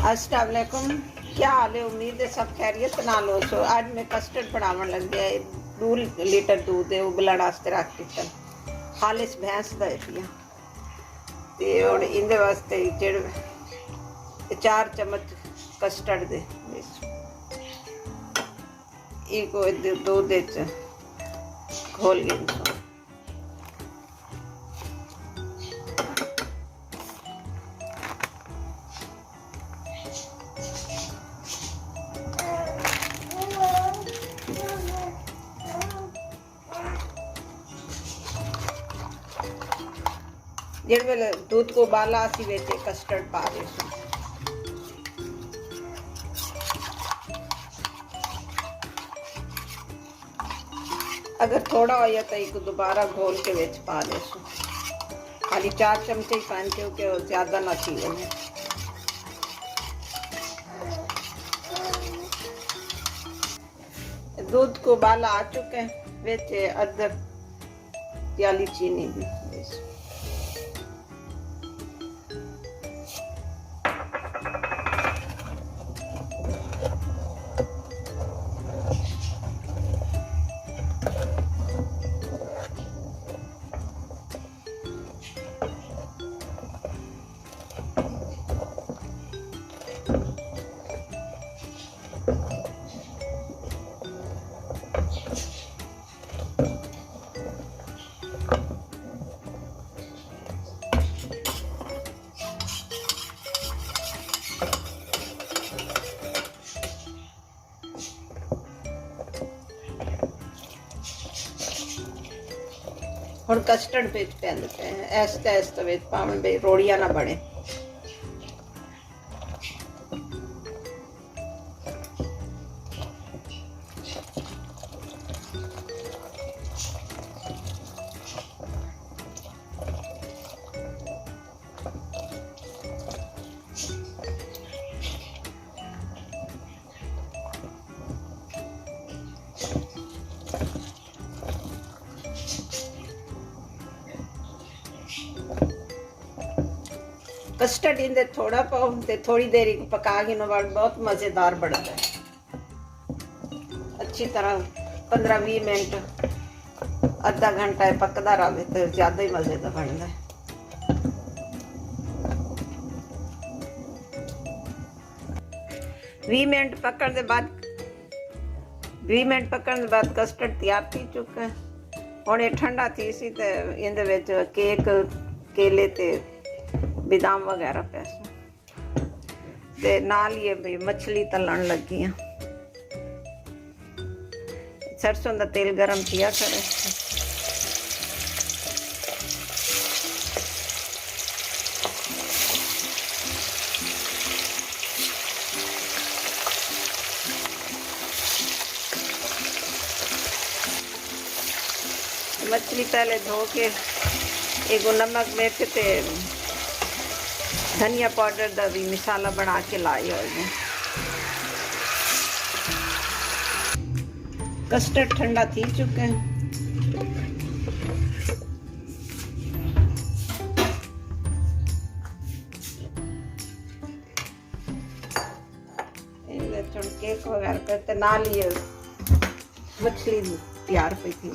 अस्सलाम वालेकुम, क्या हाल है। उम्मीद है सब खैरियत नाल हो सो। आज मैं कस्टर्ड बनावन लग गया है। 2 लीटर दूध है उबलण वास्ते रख दिता, खालिस भैंस दा है पिया ते और इंदे वास्ते जेड़े 4 चम्मच कस्टर्ड दे इको दूध विच घोल लींदा। जिस वेले दूध को उबाला असी विच कस्टर्ड पा दे। अगर थोड़ा हो तो एक दोबारा घोल के विच पा दे। खाली 4 चमचे ही पान क्योंकि ज्यादा ना थी वने। दूध को उबाला आ चुके हैं, विच अदरक याली चीनी भी। और कस्टर्ड विच पा देते हैं ऐसे विच पावन भाई रोड़ियां ना बने। कस्टर्ड इंदे थोड़ा पाओ ते थोड़ी देर पका के नवाल बहुत मज़ेदार बनता है। अच्छी तरह 15-20 मिनट आधा घंटा पकदा रहे तो ज़्यादा ही मज़ेदार बनता है। बीस मिनट पकने के बाद कस्टर्ड तैयार थी चुका है। हुण ये ठंडा थी सी ते इंदे विच केक केले ते बादाम वगैरह पैसे ते नाल ये भी मछली तलन लगी हैं। सरसों का तेल गरम किया करे। मछली पहले धो के एक नमक मिर्च ते धनिया पाउडर का भी मसाला बना के लाई हुई है। कस्टर्ड ठंडा थी चुके हैं। केक वगैरह करते नाल ही मछली तैयार हुई थी।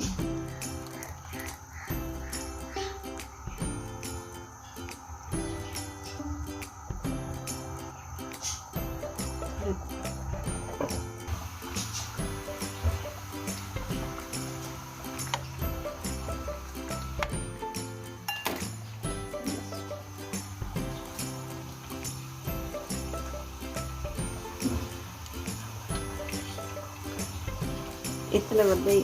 इतने बड़े ही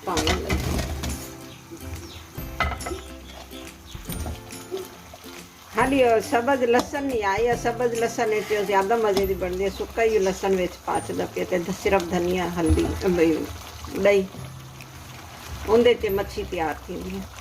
पाने लगी। हाली सबज लहसन नहीं आया, सबज लहसन है तो ज़्यादा मज़े की बनती है, सुक्का ही लहसन विच पाचदा पिया ते सिर्फ धनिया हल्दी दही उंदे च मच्छी तैयार थींदी है।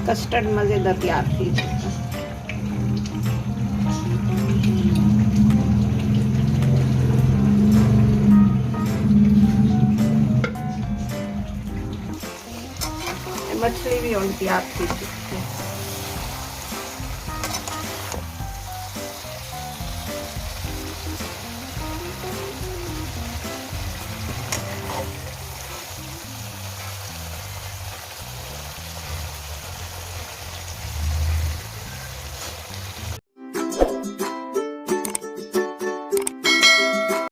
कस्टर्ड मज़ेदार तैयार थी। मछली भी और तैयार थी।